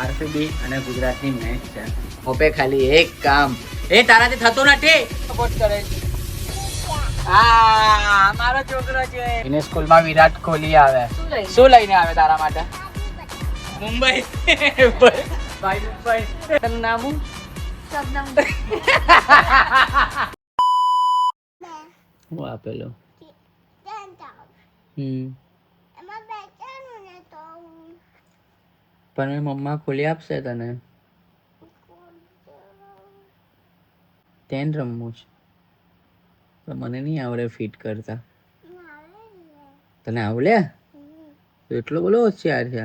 RCB અને ગુજરાતની match છે. હોપે ખાલી એક કામ એ તારાથી થતું નથી. સપોર્ટ કરે છે. હા મારો છોકરો છે. એને સ્કૂલમાં વિરાટ કોહલી આવે. શું લઈને આવે તારા માટે? મુંબઈ. ભાઈ મુંબઈ. તારું નામ શું? શબનમ. હું આપેલો. પણ મમ્મા ખોલી આપશે તને. તેન રમવું છે તો મને નહીં આવડે ફિટ કરતા. તને આવડે? એટલો બોલો હોશિયાર છે.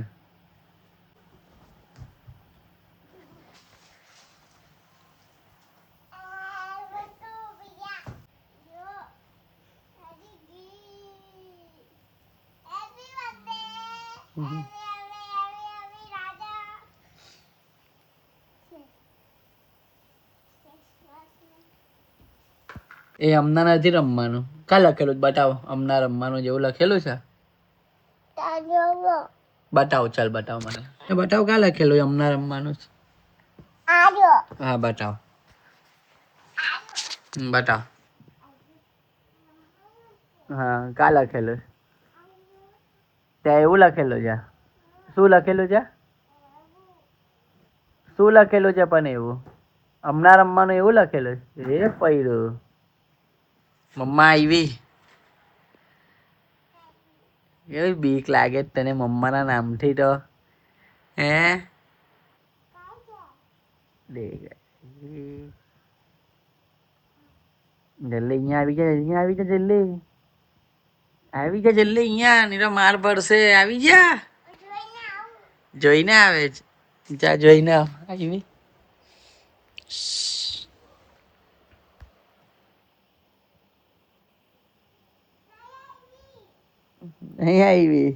એ હમણાં નથી રમવાનું. કા લખેલું બતાવો. હમણાં રમવાનું જેવું લખેલું છે. બતાવો. ચાલ બતાવો મને. બતાવો કા લખેલું હમણાં રમવાનું છે. હા બતાવો. બતાવો. હા કા લખેલું? ત્યાં એવું લખેલું છે. શું લખેલું છે? શું લખેલું છે પણ એવું? હમણાં રમવાનું એવું લખેલું છે. એ પડ્યું. મમ્મા આવી. એવી બીક લાગે તને મમ્માના નામથી તો. હે જલ્દી અહીંયા આવી જા. અહીંયા આવી જા જલ્દી. આવી જા જલ્દી અહીંયા. નહીં તો માર પડશે. આવી જા. જોઈને આવે છે. જા જોઈને આવ. આવી અહીં આવી.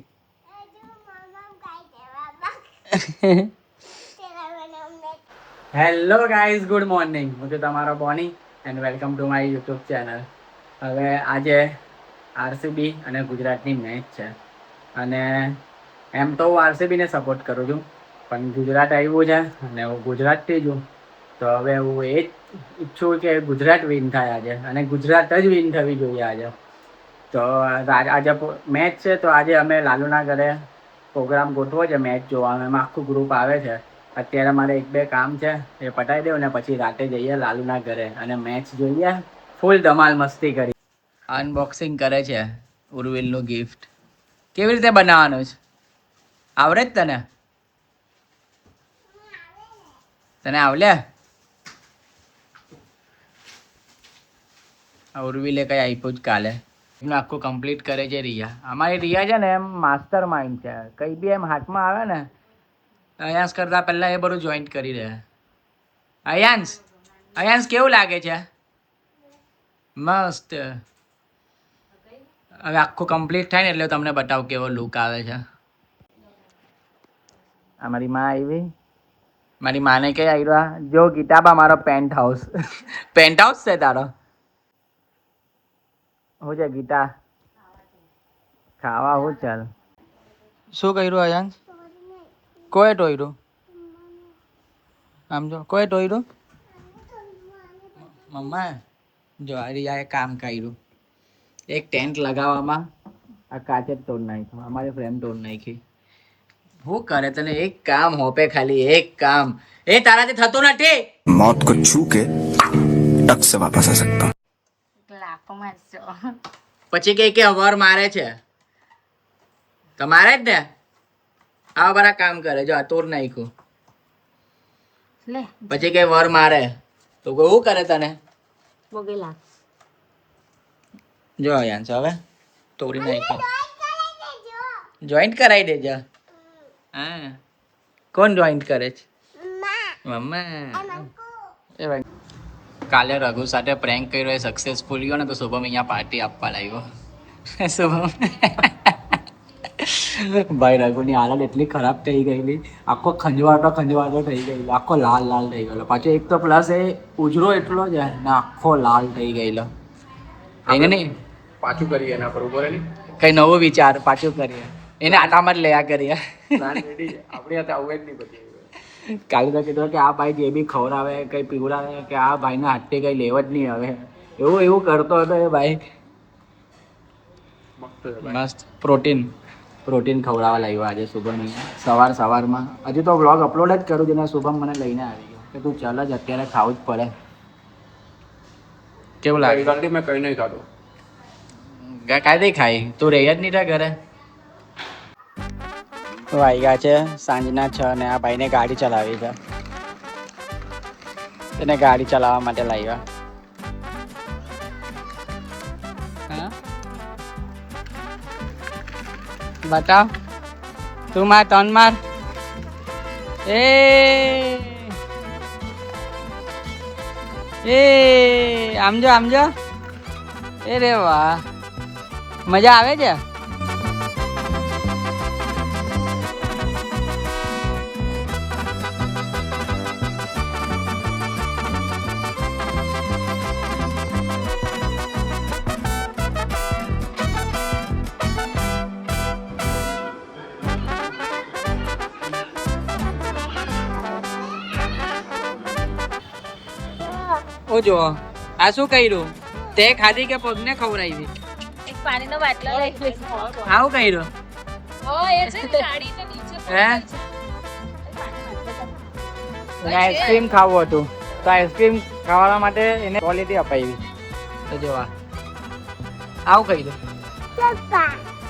Hello guys, good morning. હું છું તમારો Boney and welcome to my YouTube channel. હવે આજે આરસીબી અને ગુજરાતની મેચ છે અને એમ તો હું આરસીબીને સપોર્ટ કરું છું, પણ ગુજરાત આવ્યું છે અને હું ગુજરાતથી છું, તો હવે હું એ જ ઈચ્છું કે ગુજરાત વિન થાય આજે, અને ગુજરાત જ વિન થવી જોઈએ આજે. તો આજે મેચ છે, તો આજે અમે લાલુના ઘરે પ્રોગ્રામ ગોઠવો છે મેચ જોવાનો. એમાં આખું ગ્રુપ આવે છે. અત્યારે મારે 1-2 કામ છે, એ પટાઈ દઉં ને પછી રાતે જઈએ લાલુના ઘરે અને મેચ જોઈએ. ફૂલ ધમાલ મસ્તી કરી. અનબોક્સિંગ કરે છે ઉર્વિલનું ગિફ્ટ. કેવી રીતે બનાવવાનું છે? આવડે જ તને? તને આવડે? ઉર્વિલે કઈ આપ્યું જ કાલે. એનું આખું કમ્પ્લીટ કરે છે રિયા. અમારી રિયા છે ને એમ માસ્ટર માઇન્ડ છે. કઈ બી એમ હાથમાં આવે ને, અયાંશ કરતા પહેલા એ બધું જોઈન્ટ કરી દે. અયાંશ કેવું લાગે છે? મસ્ત. હવે આખું કમ્પ્લીટ થાય ને એટલે તમને બતાવું કેવો લુક આવે છે. અમારી માં આવી. મારી માને કઈ આવ્યા જો ગીતાબા મારો પેન્ટ હાઉસ. પેન્ટ હાઉસ છે તારો? હું છે ગીતા? ખાવા હું? ચાલ. શું કર્યું અયાંશ? કોઈ ટોયરું? આમ જો કોઈ ટોયરું? મમ્મા જો આ કામ કર્યું. એક ટેન્ટ લગાવવામાં આ કાચ જ તોડ નાખ્યો. અમારી ફ્રેમ તોડ નાખી. શું કરે તને એક કામ હોપે ખાલી એક કામ એ તારાથી થતું નથી. मौत को छू के टक से वापस आ सकता हूँ. પછી કે વર મારે છે. તમારે જ ને આવા બરા કામ કરે. જો આ તોડ નાખ્યું. પછી કે વર મારે તો શું કરે તને? જો યાંશ હવે તોડી નાખ્યું. જોઈન્ટ કરાવી દેજો. હા કોણ જોઈન્ટ કરે છે? મમ્મા. એ ભાઈ કાલે રઘુ સાથે પ્રેન્ક કર્યો, એ સક્સેસફુલ ગયો ને, તો શુભમ અહીંયા પાર્ટી આપવા લાગ્યો. શુભમ ભાઈ રઘુની હાલત એટલી ખરાબ થઈ ગયેલી. આખો ખંજવાટો થઈ ગયેલો. આખો લાલ થઈ ગયેલો. પાછો એક તો પ્લસ એ ઉજરો એટલો જ ને આખો લાલ થઈ ગયેલો. એને નહીં પાછું કરીએ એના પર ઉપર કઈ નવો વિચાર પાછું કરીએ. એને આટામાં જ લયા કરીએ. આપણી હાથે આવું જ નહીં પછી. કાલે તો કીધું કે આ ભાઈ જે બી ખવડાવે કંઈ પીવડાવે કે આ ભાઈના હાથથી કંઈ લેવ જ નહીં હવે એવું કરતો હતો એ ભાઈ. મસ્ત પ્રોટીન ખવડાવવા લાવ્યો આજે શુભમ સવારમાં. હજુ તો વ્લોગ અપલોડ જ કરું જેને શુભમ મને લઈને આવી ગયો કે તું ચાલ જ અત્યારે ખાવું જ પડે. કેવું લાગે? મેં કઈ નહીં ખાધું. કાંઈ ખાઈ તું રહી જ નહીં ત્યાં ઘરે. વાગ્યા છે સાંજના 6 અને આ ભાઈને ગાડી ચલાવી છે. એને ગાડી ચલાવવા માટે લાવ્યા. હા બતાવ તું માર તન માર. એ આમજો એ રે વાહ મજા આવે છે. ઓ જો આ શું કર્યું તે ખાધી કે પગને ખવડાવી? એક પાણીનો બાટલો લઈ આવું કર્યું ઓ એ છે ને ગાડી તો નીચે હે? આઈસ્ક્રીમ ખાવું હતું તો આઈસ્ક્રીમ ખાવા માટે એને ક્વોલિટી અપાવી. તો જો આવું કર્યું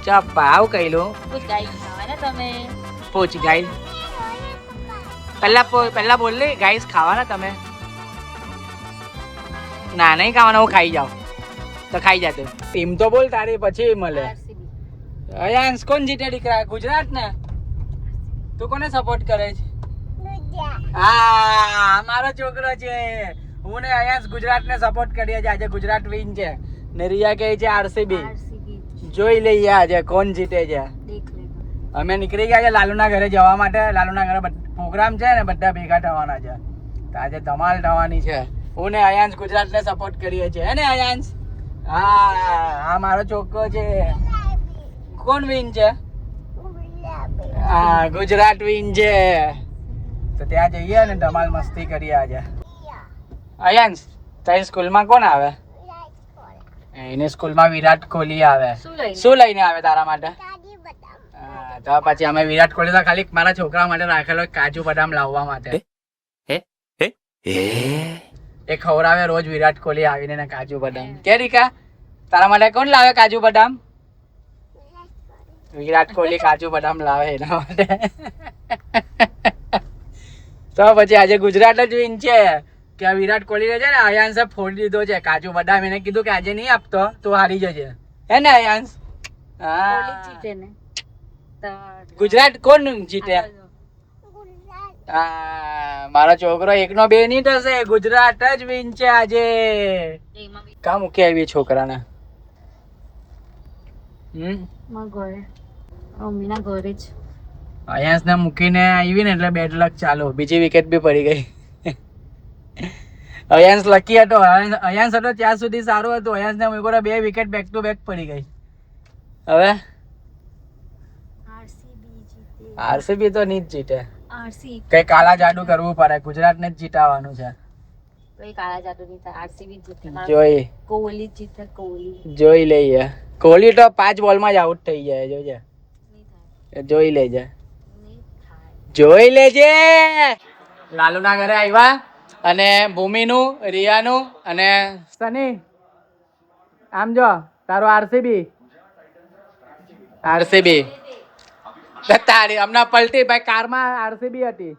ચપ્પા આવું કર્યું. પૂછ ગાઈ ખાવાના તમે પૂછ ગાઈસ પહેલા બોલ લે ગાઈસ ખાવાના તમે? ના નહીં ખાવાના હું ખાઈ જાઉં તો ખાઈ જાતે. ટીમ તો બોલ તારી પછી મળે. અયાંશ કોણ જીતે દીકરા? ગુજરાત ને. તું કોને સપોર્ટ કરે છે? હા મારો છોકરો છે. હું ને અયાંશ ગુજરાત ને સપોર્ટ કરીએ છીએ. આજે ગુજરાત વિન છે ને રિયા કહે છે આરસીબી. જોઈ લઈએ આજે કોણ જીતે છે. અમે નીકળી ગયા છે લાલુના ઘરે જવા માટે. લાલુના ઘરે પ્રોગ્રામ છે ને બધા ભેગા થવાના છે તો આજે ધમાલ થવાની છે. હું ને અયાંશ ગુજરાતને સપોર્ટ કરીએ છીએ હે ને અયાંશ? હા મારો છોકરો છે. કોણ વિન છે? હા ગુજરાત વિન છે. તો ત્યાં જઈએ ને ધમાલ મસ્તી કરીએ આજે. અયાંશ તારી સ્કૂલમાં કોણ આવે? એની સ્કૂલમાં વિરાટ કોહલી આવે. શું લઈને આવે તારા માટે? તો પછી અમે વિરાટ કોહલી તો ખાલી મારા છોકરા માટે રાખેલો કાજુ બદામ લાવવા માટે. એ ખવડાવે રોજ વિરાટ કોહલી આવીને ને કાજુ બદામ. કે રીકા તારા માટે કોણ લાવે કાજુ બદામ? વિરાટ કોહલી કાજુ બદામ લાવે એના માટે. તો પછી આજે ગુજરાત જ વિન છે કે વિરાટ કોહલી છે ને અયાંશે ફોડી દીધો છે કાજુ બદામ. એને કીધું કે આજે નહીં આપતો તું હારી જજે હે ને અયાંશ? કોહલી જીતે ને તો ગુજરાત કોણ જીતે? મારો છોકરો 1-2 નહીં થશે. ગુજરાત જ વિન છે આજે. એમાં બી કા મૂકી આવી છોકરાને? માં ઘરે મમ્મીના ઘરે જ અયાંશ ને મૂકીને આવી ને એટલે બેડ લક ચાલુ. બીજી વિકેટ બી પડી ગઈ. અયાંશ લકી હતો. અયાંશ હતો ત્યાં સુધી સારું હતું. અયાંશ ને મૂકો 2 વિકેટ બેક ટુ બેક પડી ગઈ. હવે આરસીબી તો નહીં જ જીતે. કઈ કાલા જાદુ કરવું પડે. ગુજરાત ને જ જીતાવાનું છે. તો એ કાળા જાદુ ની થાય આરસીબી જીતે. જોઈ કોહલી જીતે. કોહલી જોઈ લઈએ. કોહલી તો 5 બોલમાં જ આઉટ થઈ જાય. જોજે નહીં થાય જોઈ લેજે નહીં થાય. જોઈ લેજે. લાલુના ઘરે આવ્યા અને ભૂમિનું રિયાનું અને સની આમ જો તારો આરસીબી તારી હમણાં પલટી ભાઈ કારમાં આરસીબી હતી.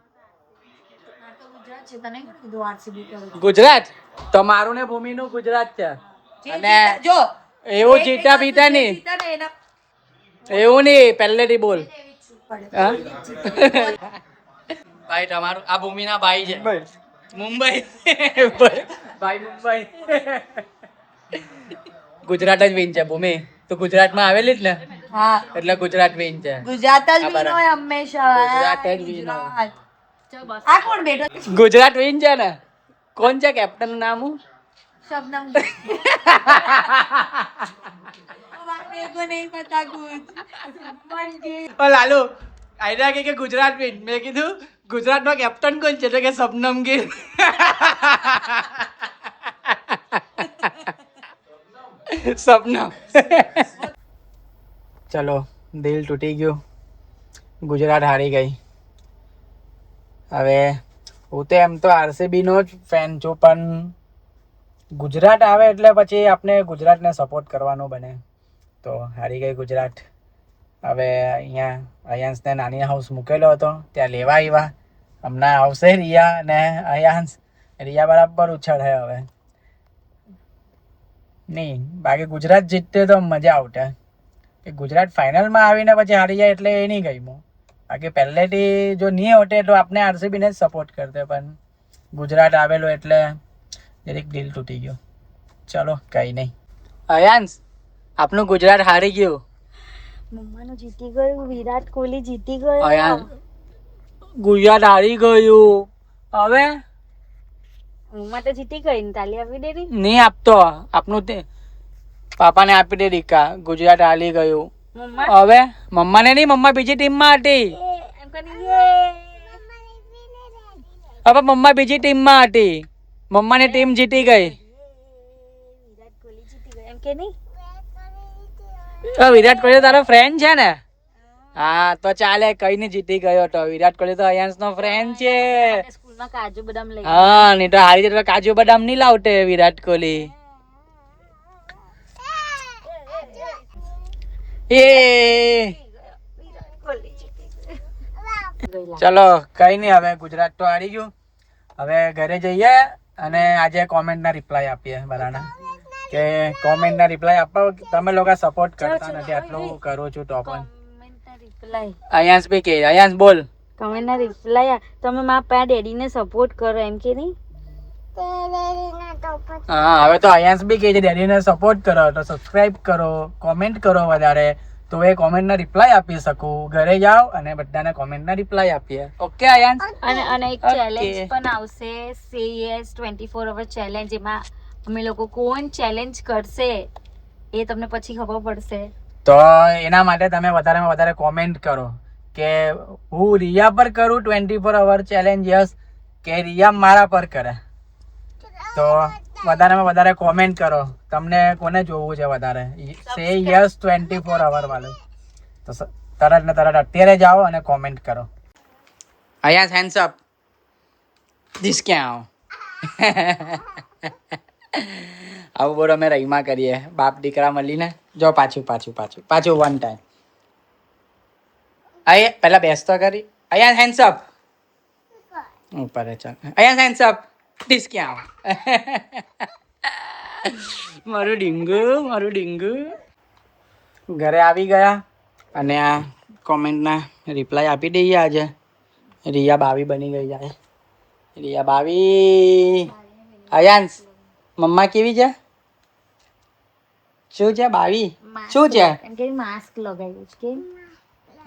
ગુજરાત તો મારું ને ભૂમિનું ગુજરાત છે. અને જો એવું જીતા બીતા નહીં એવું નહીં પહેલેથી બોલ. ભાઈ તમારું આ ભૂમિના ભાઈ છે. મુંબઈ ભાઈ મુંબઈ. ગુજરાત જ વિન છે ભૂમિ. તું ગુજરાતમાં આવેલી જ ને? હા એટલે ગુજરાત વિન છે. ગુજરાત જ વિન હોય હંમેશા. ગુજરાત જ વિન હોય. આ કોણ બેઠો? ગુજરાત વિન છે ને? કોણ છે કેપ્ટન નું નામ? શબનમ. मेरे को नहीं पता कुछ. ઓ લાલુ આઈડિયા કે ગુજરાત વિન. મેં કીધું ગુજરાતનો કેપ્ટન કોણ છે? તો કે શબનમ ગીલ. સપના. ચલો, દિલ તૂટી ગયું. ગુજરાત હારી ગઈ. હવે હું તો એમ તો આરસીબી નો જ ફેન છું, પણ ગુજરાત આવે એટલે પછી આપણે ગુજરાતને સપોર્ટ કરવાનો બને. તો હારી ગઈ ગુજરાત. હવે અહીંયા અયાંશને નાની હાઉસ મૂકેલો હતો, ત્યાં લેવા આવ્યા. હમણાં આવશે રિયા ને અયાંશ. રિયા બરાબર ઉછળે હવે. નહીં, બાકી ગુજરાત જીતતે તો મજા આવતે. કે ગુજરાત ફાઇનલમાં આવીને પછી હારી જાય એટલે એ નહીં ગયું. બાકી પહેલેથી જો નહીં હોતે તો આપણે આરસીબીને જ સપોર્ટ કરતે, પણ ગુજરાત આવેલો એટલે દરેક દિલ તૂટી ગયું. ચલો, કંઈ નહીં. અયાંશ, આપનું ગુજરાત હારી ગયું. મમ્માનું જીતી ગયું, વિરાટ કોહલી જીતી ગયો. અયાંશ, ગુજરાત હારી ગયું. હવે મમ્મા તો જીતી ગઈ ને તાલી આપી દેરી. નહીં આપતો. આપનું તે પાપાને આપી દે દીકા. ગુજરાત હારી ગયું. મમ્મા હવે મમ્માને નહીં, મમ્મા બીજી ટીમમાં હતી. એમ કરીને યે. હવે મમ્મા બીજી ટીમમાં હતી. મમ્માની ટીમ જીતી ગઈ. વિરાટ કોહલી જીતી ગયો એમ કે નહીં. વિરાટ કોહલી તારો ફ્રેન્ડ છે ને? હા, તો ચાલે. કઈ નહીં, જીતી ગયો તો. વિરાટ કોહલી તો અયાંશ નો ફ્રેન્ડ છે. સ્કૂલમાં કાજુ બદામ લઈ હા, નહીં તો હારી જતો કાજુ બદામ નહીં લાવતે વિરાટ કોહલી. એ ચલો, કઈ નહીં. હવે ગુજરાત તો હારી ગયું. હવે ઘરે જઈએ અને આજે કોમેન્ટના રિપ્લાય આપીએ બધાના. કે કોમેન્ટના રિપ્લાય આપો. તમે લોકો સપોર્ટ કરતા નથી, આટલું કરું છું તો પણ. કમેન્ટના રિપ્લાય અયાંશ બી કે. અયાંશ બોલ. કમેન્ટના રિપ્લાય તમે મારા પા ડેડીને સપોર્ટ કરો એમ કે નહીં. હા, હવે તો અયાંશ બી કે છે ડેડીને સપોર્ટ કરો, તો સબસ્ક્રાઇબ કરો, કોમેન્ટ કરો વધારે, તો એ કોમેન્ટના રિપ્લાય આપી શકું. ઘરે જાઓ અને બધાને કોમેન્ટના રિપ્લાય આપીએ. ઓકે અયાંશ? અને એક Okay. ચેલેન્જ પણ આવશે, CES 24 અવર ચેલેન્જ. એમાં અમે લોકો કોણ ચેલેન્જ કરશે એ તમને પછી ખબર પડશે. તો એના માટે તમે વધારેમાં વધારે કોમેન્ટ કરો કે હું રિયા પર કરું 24 અવર ચેલેન્જ, યસ, કે રિયા મારા પર કરે. તો વધારેમાં વધારે કોમેન્ટ કરો. તમને કોને જોવું છે વધારે? સે યસ 24 અવર વાળું. તો તરત ને તરત અત્યારે જાઓ અને કોમેન્ટ કરો. અહીંયા હેન્ડ્સ અપ. ધીસ ક્યાં આવું બોલો અમે રહીમાં કરીએ બાપ દીકરા મળીને. જો પાછું 1 ટાઈમ. આયે પહેલા બેસતો કરી. અહીંયા હેન્ડ્સ અપ. ઉપર ચાલ. અહીંયા હેન્ડ્સ અપ. ધીસ ક્યાં મારું ડીંગુ. ઘરે આવી ગયા અને આ કોમેન્ટના રિપ્લાય આપી દઈએ. આજે રિયા બાવી બની ગઈ જાય. રિયા બાવી. અયાંશ, મમ્મા કેવી છે? શું છે બાવી? શું છે? એમ કે માસ્ક લગાવ્યું છે કે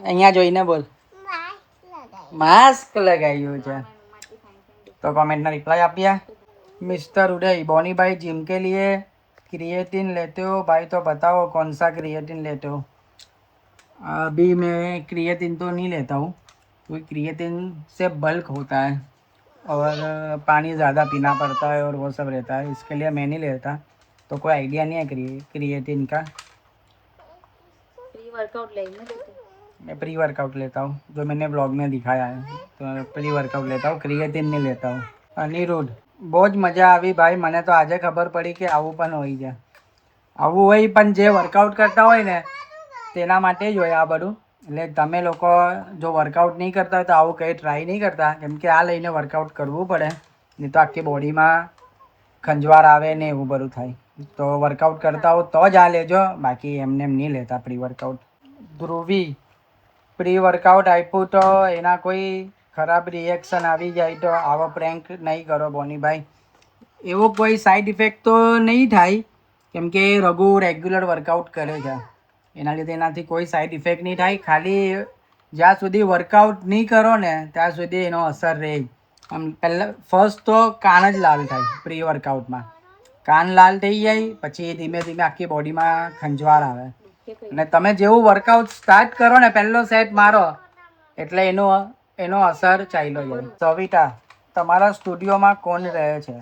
અહીંયા જોઈને બોલ. માસ્ક લગાવ્યું છે. तो कमेंट ना रिप्लाई आप दिया। मिस्टर उदय, बोनी भाई जिम के लिए क्रिएटिन लेते हो भाई, तो बताओ कौन सा क्रिएटिन लेते हो? अभी मैं क्रिएटिन तो नहीं लेता हूँ, क्योंकि क्रिएटिन से बल्क होता है और पानी ज़्यादा पीना पड़ता है और वो सब रहता है, इसके लिए मैं नहीं लेता। तो कोई आइडिया नहीं है क्रिएटिन का। प्री वर्कआउट लेना मैं प्री वर्कआउट लेता हूँ, जो मैंने ब्लॉग में दिखाया है, तो प्री वर्कआउट लेता हूँ, क्रिएटिन नहीं लेता हूँ। अनिरुद्ध, बहुत मजा આવી ભાઈ, મને તો આજે ખબર પડી કે આવું પણ હોય છે। આવું હોય પણ જે વર્કઆઉટ કરતા હોય ને તેના માટે જ હોય આ બધું। એટલે તમે લોકો જો વર્કઆઉટ નહીં કરતા હોય તો આવું કંઈ ટ્રાય નહીં કરતા, કેમ કે આ લઈને વર્કઆઉટ કરવું પડે, નહીં તો આખી બોડીમાં ખંજવાળ આવે ને એવું બધું થાય। તો વર્કઆઉટ કરતા હો તો જ આ લેજો, બાકી એમને એમ નહીં લેતા pre workout. Dhruvi, pre workout આપ્યું તો એના કોઈ ખરાબ રિએક્શન આવી જાય તો આવો પ્રેન્ક નહીં કરો બોનીભાઈ। એવો કોઈ સાઈડ ઇફેક્ટ તો નહીં થાય, કેમ કે રઘુ રેગ્યુલર વર્કઆઉટ કરે છે, એના લીધે એનાથી કોઈ સાઈડ ઇફેક્ટ નહીં થાય। ખાલી જ્યાં સુધી વર્કઆઉટ નહીં કરો ને ત્યાં સુધી એનો અસર રહે। આમ પહેલાં ફર્સ્ટ તો કાન જ લાલ થાય પ્રી વર્કઆઉટમાં, કાન લાલ થઈ જાય, પછી ધીમે ધીમે આખી બોડીમાં ખંજવાળ આવે। અને તમે જેવું વર્કઆઉટ સ્ટાર્ટ કરો ને, પહેલો સેટ મારો એટલે એનું એનો અસર ચાલ્યો જાય. સવિતા, તમારા સ્ટુડિયોમાં કોણ રહે છે?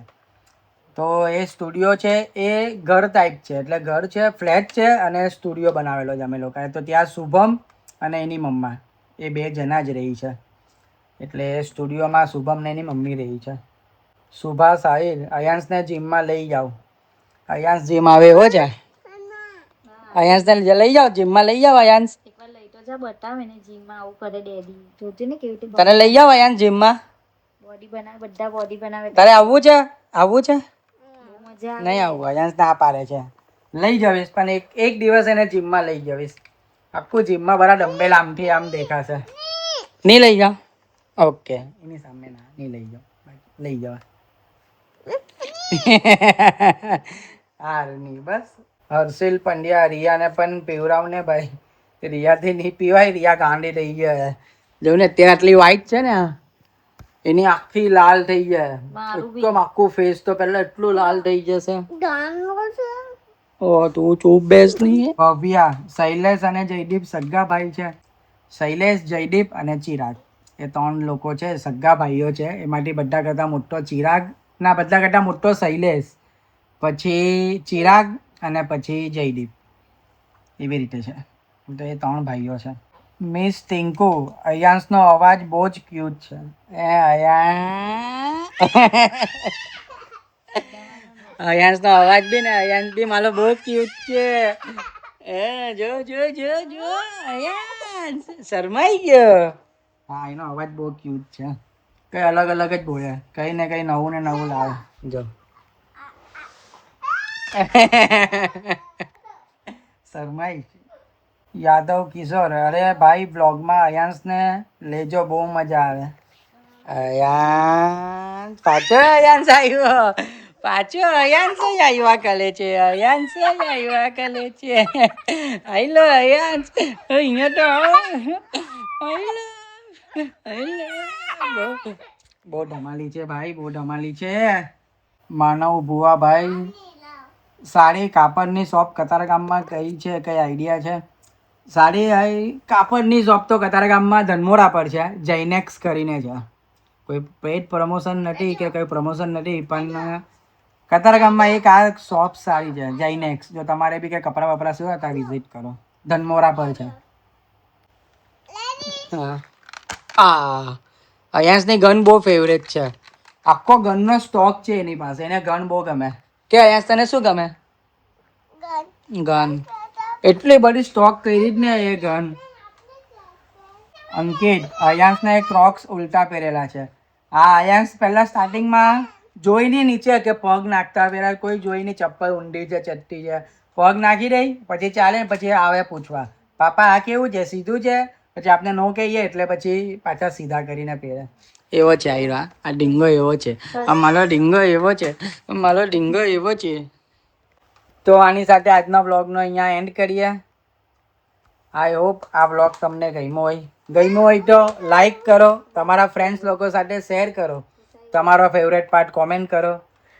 તો એ સ્ટુડિયો છે એ ઘર ટાઈપ છે, એટલે ઘર છે, ફ્લેટ છે અને સ્ટુડિયો બનાવેલો છે અમે લોકોએ. તો ત્યાં શુભમ અને એની મમ્મા એ 2 જણા જ રહી છે. એટલે એ સ્ટુડિયોમાં શુભમ ને એની મમ્મી રહી છે. શુભા સાહિલ, અયાંશને જીમમાં લઈ જાઓ. અયાંશ જીમ આવે એવો છે. અયાંશને લઈ જાઓ જીમમાં, લઈ જાઓ અયાંશ. એકવાર લઈ તો જા, બતાવે ને જીમમાં આવું કરે ડેડી. જોજે ને કેવી રીતે તને લઈ જાઓ અયાંશ જીમમાં. બોડી બનાવે, બધા બોડી બનાવે. તારે આવવું છે? આવવું છે? બહુ મજા આવે. નહીં આવવું, અયાંશ ના પાડે છે. લઈ જવીશ, પણ એક દિવસ એને જીમમાં લઈ જવીશ. આખું જીમમાં બરા ડમ્બેલ આમથી આમ દેખાશે. નહીં લઈ જાઓ? ઓકે, એની સામે ના, નહીં લઈ જાઓ, લઈ જવા. હાર નહીં, બસ. હર્ષિલ પંડ્યા, રિયાને પણ પીવડાવ ને ભાઈ. રિયાથી નહીં પીવાય, રિયા ગાંડી થઈ જાય. જો ને ત્યાં આટલી વ્હાઈટ છે ને, એની આખી લાલ થઈ જાય. એકદમ આખું ફેસ તો પહેલા એટલું લાલ થઈ જશે. ઓ તું ચૂપ બેસ નહીં. ભવ્યા, શૈલેષ અને જયદીપ સગા ભાઈ છે. શૈલેષ, જયદીપ અને ચિરાગ એ 3 લોકો છે, સગા ભાઈઓ છે. એમાંથી બધા કરતાં મોટો ચિરાગ, ના બધા કરતાં મોટો શૈલેષ, પછી ચિરાગ અને પછી જયદીપ. એવી રીતે છે. તો એ 3 ભાઈઓ છે. મિસ ટિંકુ, અયાંશનો અવાજ બહુ જ ક્યુટ છે. એ અયાંશનો અવાજ બી ને, અયાંશ બી મારો બહુ ક્યુટ છે. એ જો જો જો જો અયાંશ શરમાઈ ગયો. હા, એનો અવાજ બહુ ક્યુટ છે. કઈ અલગ અલગ જ બોલે, કઈ ને કઈ નવું ને નવું લાવે. જો શરમાઈ. યાદવ કિશોર, અરે ભાઈ બ્લોગમાં અયાંશને લેજો, બહુ મજા આવે. અયાંશ પાછો અયાંશ આવ્યો, પાછો અયાંશ જ આવ્યા કરે છે, અયાંશ જ આવ્યા કરે છે. આઈ લો અયાંશ, અહીંયા તો બહુ ધમાલી છે ભાઈ, બહુ ધમાલી છે. માનવ ભુવા ભાઈ, સાડી કાપડની શોપ કતારગામમાં કઈ છે, કઈ આઈડિયા છે? સાડી કાપડની શોપ તો કતારગામમાં ધનમોરા પર છે, જૈનેક્સ કરીને છે. કોઈ પેડ પ્રમોશન નથી કે કોઈ પ્રમોશન નથી, પણ કતારગામમાં એક આ શોપ સારી છે, જૈનેક્સ. જો તમારે બી કંઈ કપડાં વપરા શું હતા, વિઝિટ કરો. ધનમોરા પર છે. હા, અયાંશની ગન બહુ ફેવરેટ છે. આખો ગનનો સ્ટોક છે એની પાસે, એને ગન બહુ ગમે. કે અયાંશ તને શું ગમે? ગન. એટલી બધી સ્ટોક કરી જ ને એ ગન. અંકિત, અયાંશને ક્રોક્સ ઉલટા પહેરેલા છે. હા, અયાંશ પહેલા સ્ટાર્ટિંગમાં જોઈ નહીં નીચે કે પગ નાખતા પહેલા કોઈ જોઈ નહીં, ચપ્પલ ઊંડી છે, ચટ્ટી છે, પગ નાખી દઈ, પછી ચાલે, પછી આવે પૂછવા, પાપા આ કેવું છે, સીધું છે? પછી આપણે નો કહીએ એટલે પછી પાછા સીધા કરીને પહેરે. એવો છે આ ડીંગો એવો છે, મારો ડીંગો એવો છે, મારો ડીંગો એવો છે. તો આની સાથે આજના બ્લોગનો અહીંયા એન્ડ કરીએ. આઈ હોપ આ બ્લોગ તમને ગમ્યો હોય તો લાઈક કરો, તમારા ફ્રેન્ડ્સ લોકો સાથે શેર કરો, તમારો ફેવરેટ પાર્ટ કોમેન્ટ કરો.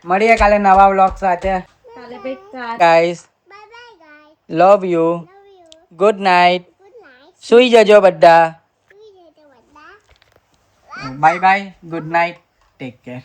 મળીએ કાલે નવા બ્લોગ સાથે. Guys, love you, good night, સુઈ જજો બધા. Bye bye, good night, take care.